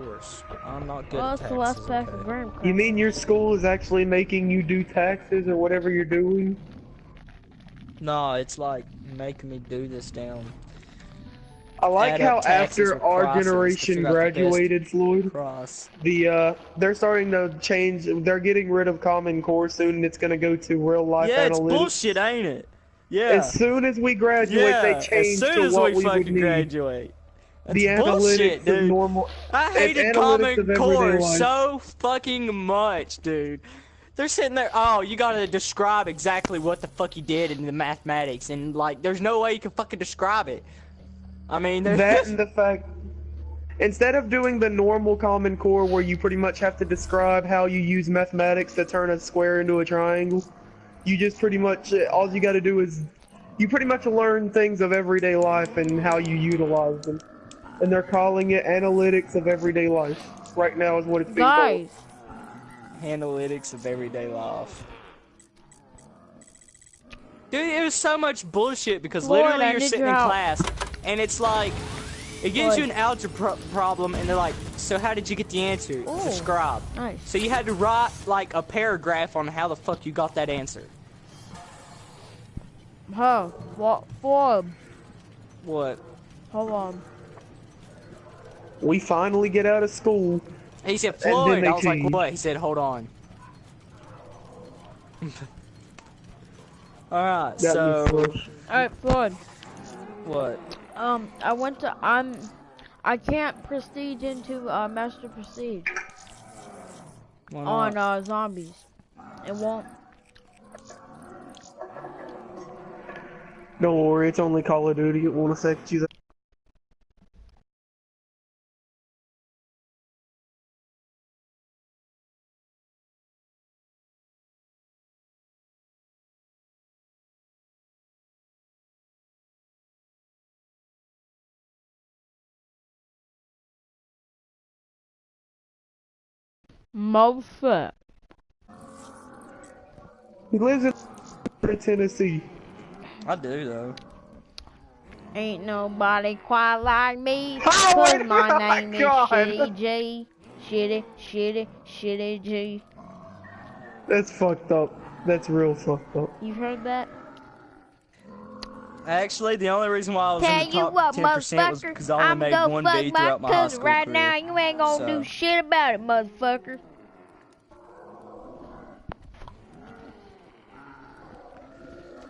course. I'm not good Well, at it's taxes. the last pack Okay. of graham crackers. You mean your school is actually making you do taxes or whatever you're doing? No, it's like making me do this down. I like Add how up taxes after with our crosses to generation figure out the best graduated, Floyd, cross. they're starting to change. They're getting rid of Common Core soon, and it's going to go to real life Yeah, it's analytics. bullshit, ain't it? Yeah. As soon as we graduate, they Yeah, as change soon to as what we we would fucking need. graduate. That's The bullshit, analytics of dude. normal. I It's hated analytics of Common everyday Core life. so fucking much, dude. They're sitting there, oh, you gotta describe exactly what the fuck you did in the mathematics, and like, there's no way you can fucking describe it. I mean, That and the fact, instead of doing the normal Common Core where you pretty much have to describe how you use mathematics to turn a square into a triangle, you just pretty much, all you gotta do is, you pretty much learn things of everyday life and how you utilize them. And they're calling it analytics of everyday life. Right now is what it's being called. Guys, analytics of everyday life. Dude, it was so much bullshit because Lord, literally I you're need sitting your in help. class and it's like, it gives you Lord. an algebra problem and they're like, so how did you get the answer? Ooh, Describe. nice. So you had to write like a paragraph on how the fuck you got that answer. Huh? What for? What? Hold on. We finally get out of school. He said, And then Floyd. they I was like, change. what? He said, hold on. Alright, Got so... me flushed. Alright, Floyd. What? I went to, I can't prestige into, Master Prestige Why not? on, zombies. It won't. Don't worry, it's only Call of Duty. It won't affect you. Motherfucker. He lives in Tennessee. I do, though. Ain't nobody quite like me. Oh, Cause wait, my oh name my is God. Shitty G. Shitty G. That's fucked up. That's real fucked up. You heard that? Actually, the only reason why I was Tell in the you top what, 10% was motherfucker. because I only I'm made gonna one fuck B my throughout my high cousin school right career. now. You ain't gonna do shit about it, motherfucker.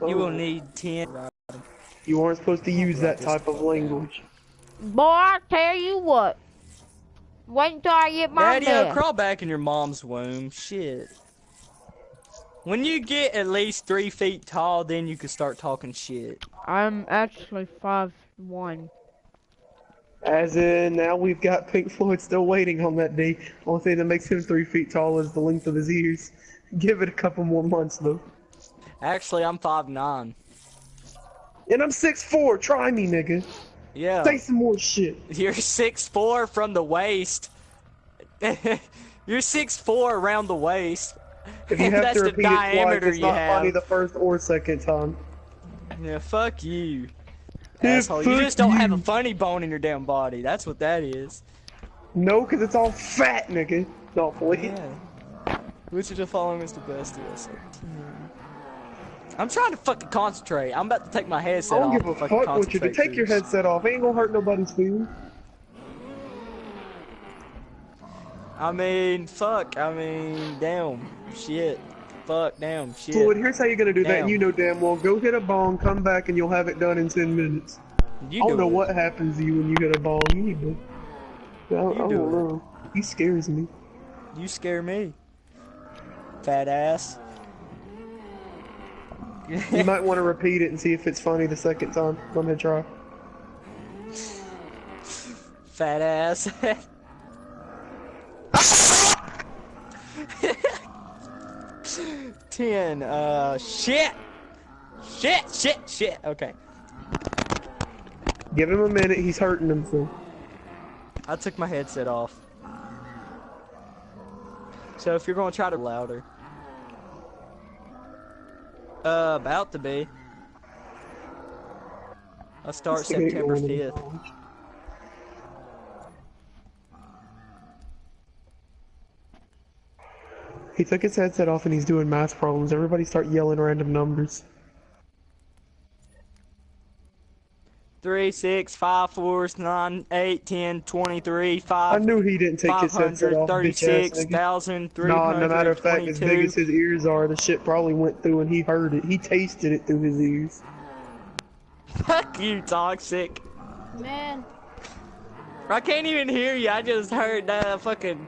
You will need 10. You aren't supposed to use that type of language. Boy, I tell you what. Wait until I get my Daddy, death. crawl back in your mom's womb. Shit. When you get at least 3 feet tall, then you can start talking shit. I'm actually 5'1". As in, now we've got Pink Floyd still waiting on that day. Only thing that makes him 3 feet tall is the length of his ears. Give it a couple more months, though. Actually, I'm 5'9". And I'm 6'4". Try me, nigga. Yeah. Say some more shit. You're 6'4" from the waist. You're 6'4" around the waist. If you have That's to the repeat it twice, diameter it's you not have. funny the first or second time. Yeah, fuck you. Yeah, Asshole. You fuck just don't have a you. funny bone in your damn body. That's what that is. No, because it's all fat, nigga. No, please. Yeah. Which of the following is the best USA? I'm trying to fucking concentrate. I'm about to take my I headset don't off give a and fucking fuck what you do. concentrate. Take your headset off. Ain't gonna hurt nobody's feelings. I mean, fuck. I mean, damn. Shit. Fuck, damn. Shit. Fluid, here's how you're gonna do that, Damn. and you know damn well. Go hit a bong, come back, and you'll have it done in 10 minutes. You I do don't know it. what happens to you when you hit a bong. You need to. I don't do it. know. He scares me. You scare me. Fat ass. You might want to repeat it and see if it's funny the second time. Let me try. Fat ass. 10. Shit. Shit. Okay. Give him a minute. He's hurting himself. I took my headset off. So if you're gonna try to louder. About to be. I start This nigga ain't September going to 5th. college. He took his headset off and he's doing math problems. Everybody start yelling random numbers. 3, 6, 5, 4, 9, 8, 10, 23, I 5, knew he didn't take his headset off, bitch ass nigga. 536,322. Nah, no matter of fact, as big as his ears are, the shit probably went through and he heard it. He tasted it through his ears. Fuck you, toxic. Man. I can't even hear you. I just heard that fucking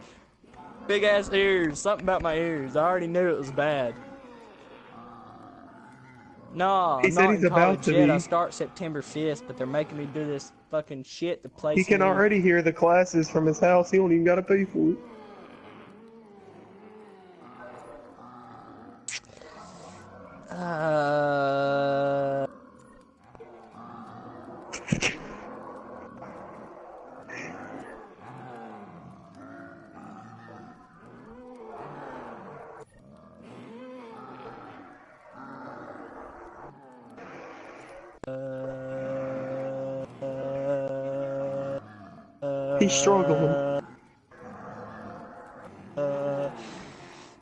big ass ears. Something about my ears. I already knew it was bad. No, He I'm said not he's in about college to yet. be. I start September 5th, but they're making me do this fucking shit to place He can me. already hear the classes from his house. He don't even gotta pay for it. He's struggling.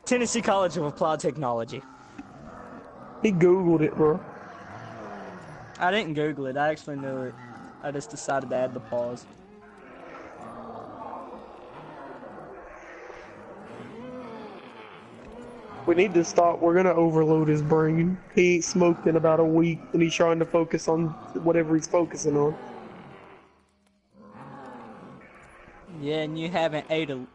Tennessee College of Applied Technology. He Googled it, bro. I didn't Google it. I actually knew it. I just decided to add the pause. We need to stop. We're gonna overload his brain. He ain't smoked in about a week, and he's trying to focus on whatever he's focusing on. Yeah, and you haven't ate a...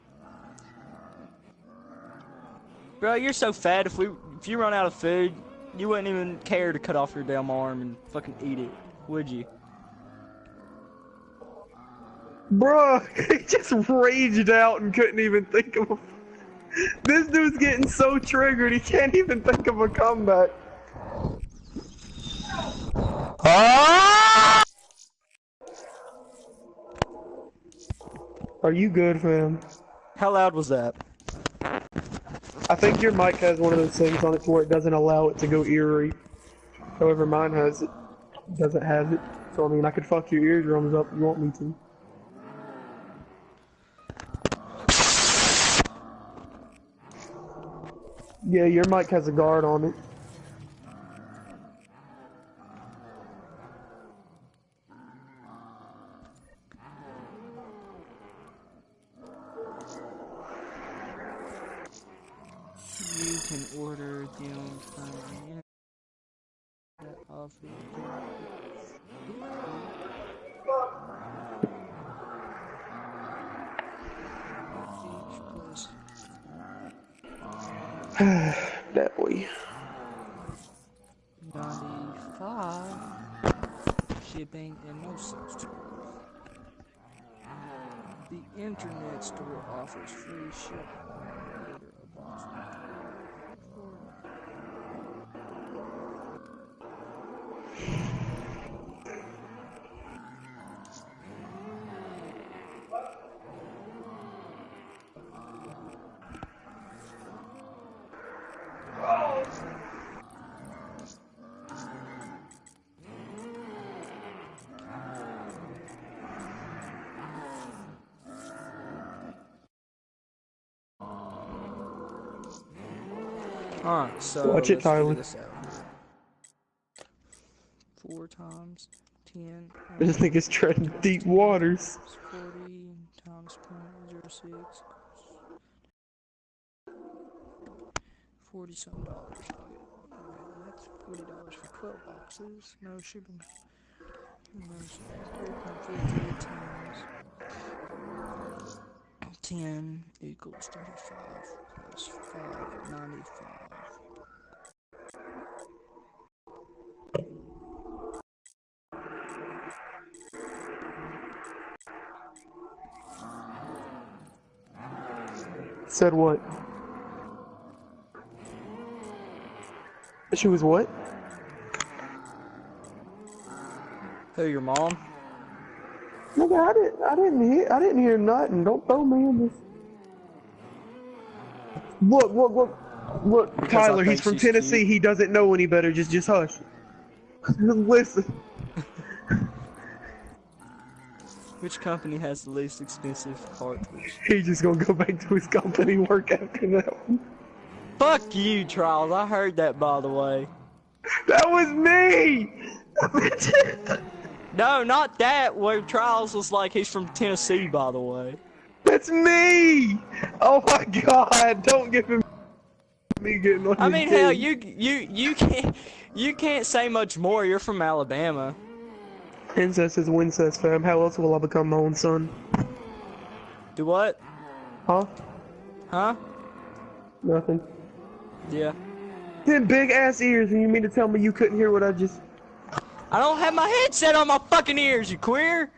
Bro, you're so fat, if you run out of food, you wouldn't even care to cut off your damn arm and fucking eat it, would you? Bruh, he just raged out and couldn't even think of a... This dude's getting so triggered, he can't even think of a comeback. Ah! Are you good, fam? How loud was that? I think your mic has one of those things on it where it doesn't allow it to go eerie. However, mine has it. Doesn't have it. So, I mean, I could fuck your eardrums up if you want me to. Yeah, your mic has a guard on it. You can order them from the office. That boy. 95 shipping and no sales charge. The internet store offers free shipping. Order a box. Alright, so Watch it, let's figure Tyler. this out here. 4 times 10. I just think it's treading deep waters. 40 times 0.06. 40 some dollars. Okay, that's $40 for 12 boxes. No shipping. And then 3.53 times 10 equals 35 plus 595. Said what? She was what? Who, your mom? Nigga, I didn't hear nothing. Don't throw me in this. Look, Because Tyler, I he's think from she's Tennessee. cute. He doesn't know any better. Just hush. Listen. Which company has the least expensive cartridge? He's just gonna go back to his company work after that one. Fuck you, Trials. I heard that, by the way. That was me! No, not that. Where Trials was like, he's from Tennessee, by the way. That's me! Oh my god, don't give him me getting on I his mean, dick. hell, you can't say much more. You're from Alabama. Incest is Wincest, fam. How else will I become my own son? Do what? Huh? Huh? Nothing. Yeah. Then big ass ears, and you mean to tell me you couldn't hear what I just... I don't have my headset on my fucking ears, you queer.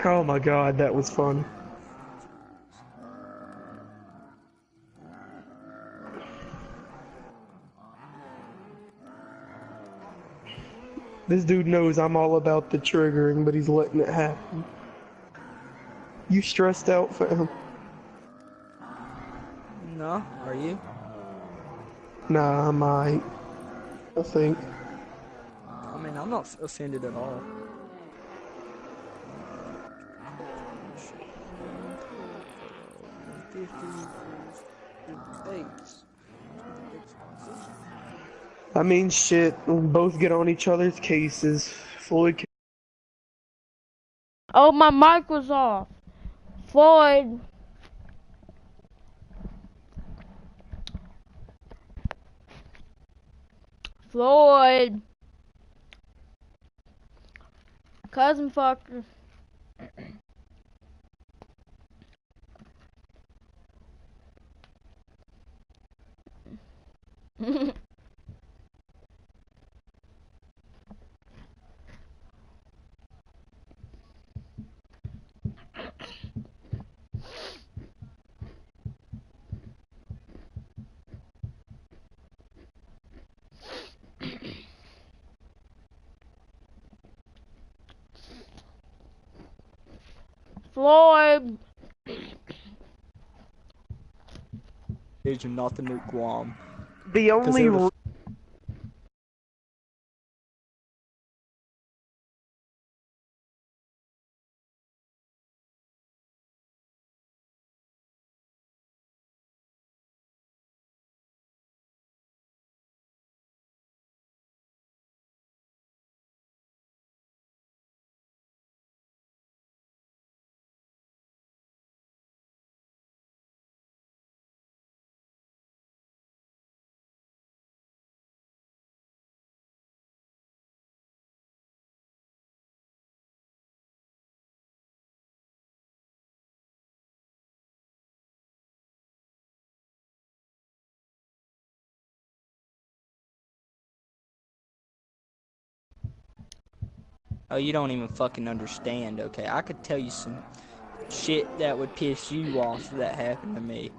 Oh my god, that was fun. This dude knows I'm all about the triggering, but he's letting it happen. You stressed out, fam? No, are you? Nah, I might. I think. I mean, I'm not offended at all. I mean, shit, we'll both get on each other's cases. Floyd. Oh, my mic was off. Floyd. Floyd. Cousin fucker. Floyd. Agent, not the new Guam. The only Oh, you don't even fucking understand, okay? I could tell you some shit that would piss you off if that happened to me.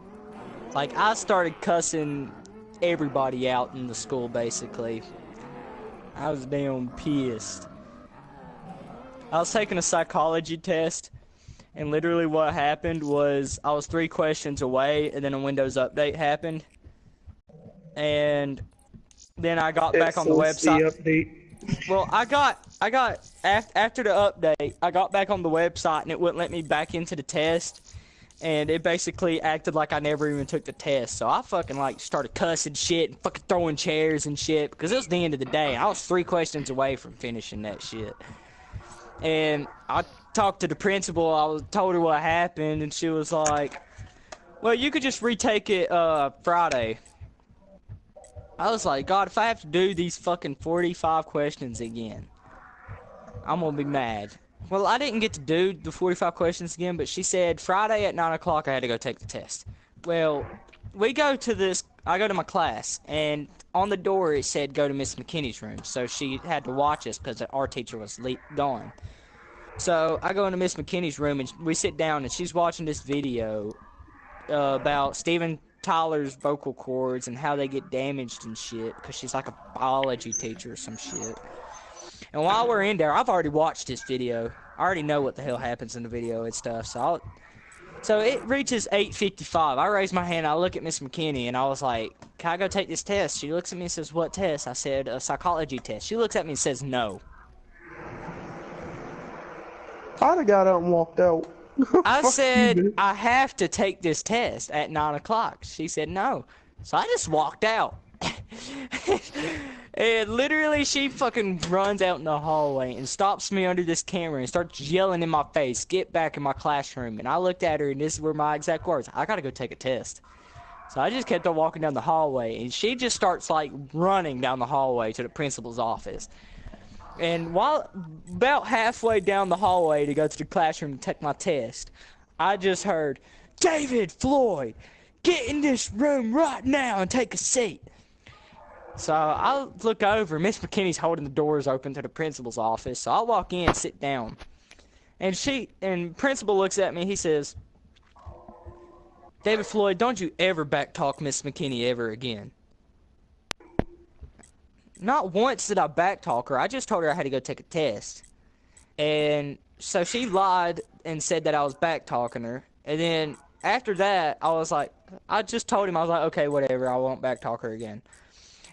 Like, I started cussing everybody out in the school, basically. I was damn pissed. I was taking a psychology test, and literally what happened was I was 3 questions away, and then a Windows update happened. And then I got back on the website. update. Well, after the update, I got back on the website and it wouldn't let me back into the test. And it basically acted like I never even took the test. So I fucking like started cussing shit and fucking throwing chairs and shit because it was the end of the day. I was 3 questions away from finishing that shit. And I talked to the principal. I told her what happened and she was like, well, you could just retake it Friday. I was like, God, if I have to do these fucking 45 questions again, I'm gonna be mad. Well, I didn't get to do the 45 questions again, but she said Friday at 9 o'clock I had to go take the test. Well, I go to my class, and on the door it said go to Miss McKinney's room, so she had to watch us because our teacher was gone. So I go into Miss McKinney's room, and we sit down, and she's watching this video about Steven Tyler's vocal cords and how they get damaged and shit because she's like a biology teacher or some shit. And while we're in there, I've already watched this video. I already know what the hell happens in the video and stuff, so So it reaches 8:55. I raise my hand. I look at Miss McKinney, and I was like, "Can I go take this test?" She looks at me and says, "What test?" I said, "A psychology test." She looks at me and says, "No." I'd have got out and walked out. I Fuck said, you, "I have to take this test at 9 o'clock." She said, "No." So I just walked out. And literally, she fucking runs out in the hallway and stops me under this camera and starts yelling in my face, "Get back in my classroom." And I looked at her, and this were my exact words: "I gotta go take a test." So I just kept on walking down the hallway, and she just starts, like, running down the hallway to the principal's office. And while about halfway down the hallway to go to the classroom to take my test, I just heard, "David Floyd, get in this room right now and take a seat." So I look over, Miss McKinney's holding the doors open to the principal's office. So I walk in, sit down. And principal looks at me, he says, "David Floyd, don't you ever backtalk Miss McKinney ever again." Not once did I backtalk her. I just told her I had to go take a test. And so she lied and said that I was backtalking her. And then after that, I just told him, I was like, "Okay, whatever, I won't backtalk her again."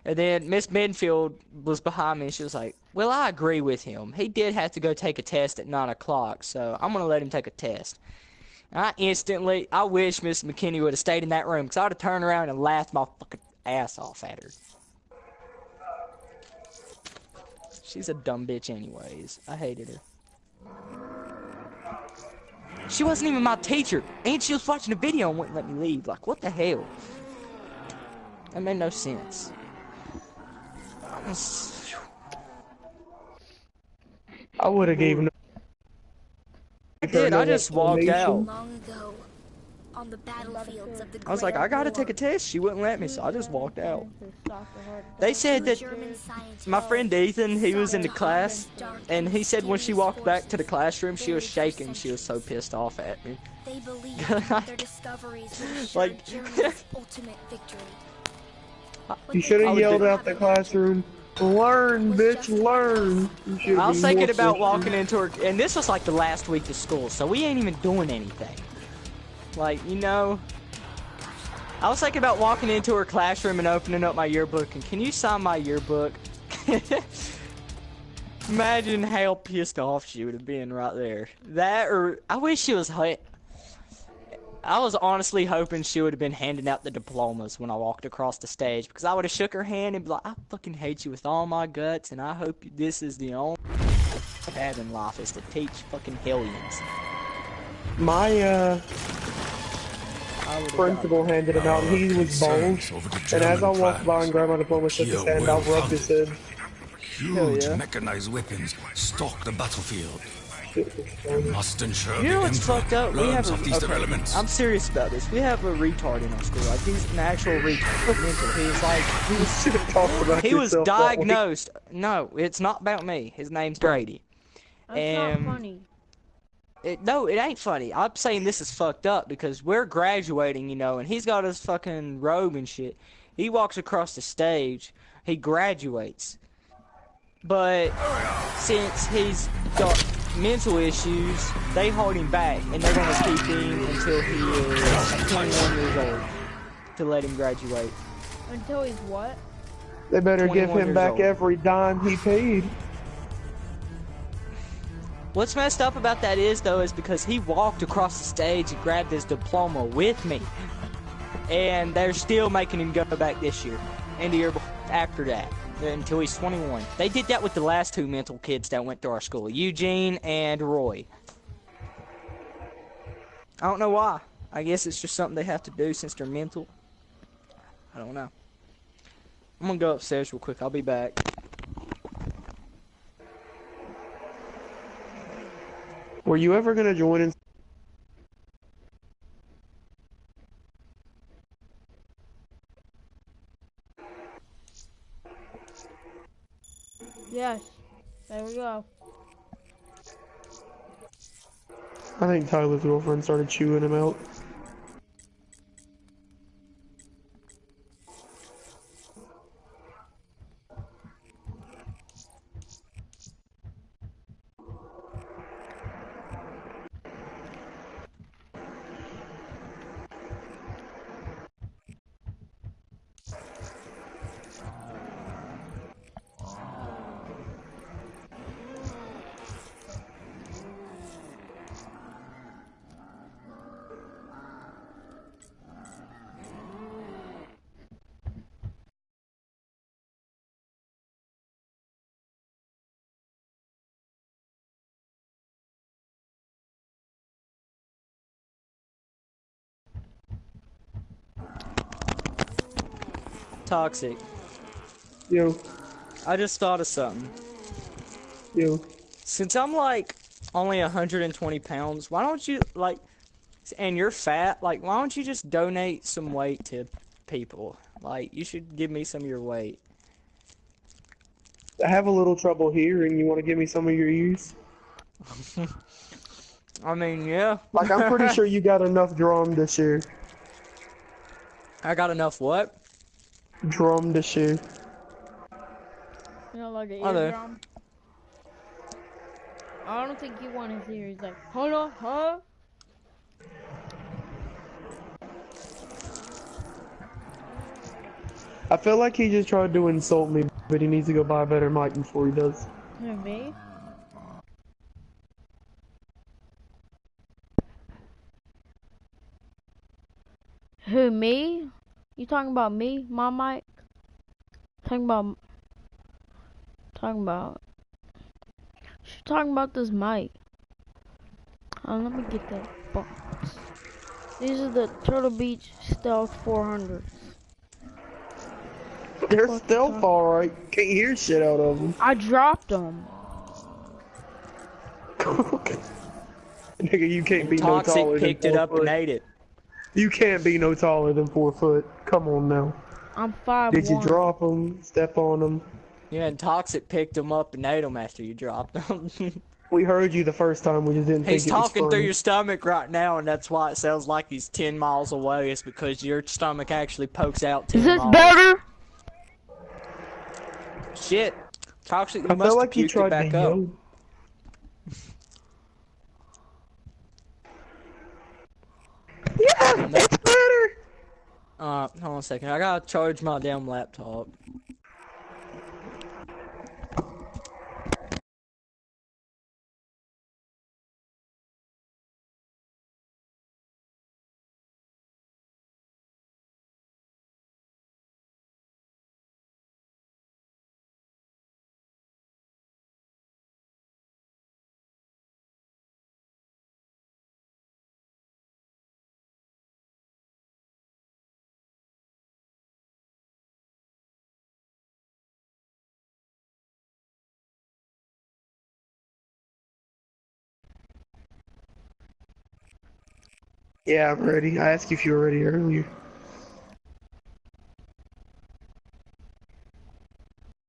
And then Miss Benfield was behind me, and she was like, "Well, I agree with him. He did have to go take a test at 9 o'clock, so I'm going to let him take a test." And I wish Miss McKinney would have stayed in that room, because I would have turned around and laughed my fucking ass off at her. She's a dumb bitch anyways. I hated her. She wasn't even my teacher, and she was watching the video and wouldn't let me leave. Like, what the hell? That made no sense. I would have given. I did. I just walked out. Long ago, on the battlefields of the I was like, "I gotta take a test." She wouldn't let me, so I just walked out. They said that my friend Ethan, he was in the class, and he said when she walked back to the classroom, she was shaking. She was so pissed off at me. They believed that their discoveries would assure Like- Germany's ultimate victory. You should have yelled out the classroom. Learn, bitch, learn. You should've I was been thinking more about pussy. walking into her, and this was like the last week of school, so we ain't even doing anything. Like, you know, I was thinking about walking into her classroom and opening up my yearbook, and "Can you sign my yearbook?" Imagine how pissed off she would have been right there. That, or I wish she was. I was honestly hoping she would have been handing out the diplomas when I walked across the stage, because I would have shook her hand and be like, "I fucking hate you with all my guts, and I hope this is the only I have in life is to teach fucking hellions." My principal handed him out, and he was bald. And as I walked by and grabbed my diploma, shook his hand, I rubbed his head. Huge yeah. mechanized weapons stalk the battlefield. Must ensure You know the what's Emperor fucked up? We learns have of these developments. I'm serious about this. We have a retard in our school. Like, he's an actual retard. Mental. He's like, Should have talked about he was yourself that way. diagnosed. No, it's not about me. His name's Grady. That's not funny. No, it ain't funny. I'm saying this is fucked up because we're graduating, you know, and he's got his fucking robe and shit. He walks across the stage. He graduates. But since he's got mental issues, they hold him back, and they're going to keep him until he is 21 years old to let him graduate. Until he's what? They better give 21 him years back old. every dime he paid. What's messed up about that is, though, is because he walked across the stage and grabbed his diploma with me. And they're still making him go back this year and the year after that until he's 21. They did that with the last two mental kids that went to our school, Eugene and Roy. I don't know why. I guess it's just something they have to do since they're mental. I don't know. I'm gonna go upstairs real quick. I'll be back. Were you ever gonna join in? Yes. There we go. I think Tyler's girlfriend started chewing him out. Toxic. Yo, I just thought of something. yo. Since I'm like only 120 pounds, why don't you like, and you're fat, like why don't you just donate some weight to people? Like you should give me some of your weight. I have a little trouble hearing. You want to give me some of your ears? I mean, yeah. Like, I'm pretty sure you got enough drum to share. I got enough what? Drum to share. You know, like an Other. eardrum. I don't think you want his ear. He's like, hold on, huh? I feel like he just tried to insult me, but he needs to go buy a better mic before he does. Who, me? Who, me? You talking about me, my mic? Talking about she's talking about this mic. Let me get that box. These are the Turtle Beach Stealth 400s. They're stealth alright. Can't hear shit out of them. I dropped them. Nigga, you can't be no Toxic taller than picked it 4 up foot. and ate it. You can't be no taller than 4 foot. Come on now. I'm 5'1". Did you drop them? Step on them? Yeah, and Toxic picked them up and ate them after you dropped them. We heard you the first time. We just didn't He's think it was talking through funny. your stomach right now, and that's why it sounds like he's 10 miles away. It's because your stomach actually pokes out 10 Is this miles. better? Shit. Toxic, you I must felt have like you puked it tried back to up. yo. Yeah, it's better. Hold on a second. I gotta charge my damn laptop. Yeah, I'm ready. I asked you if you were ready earlier.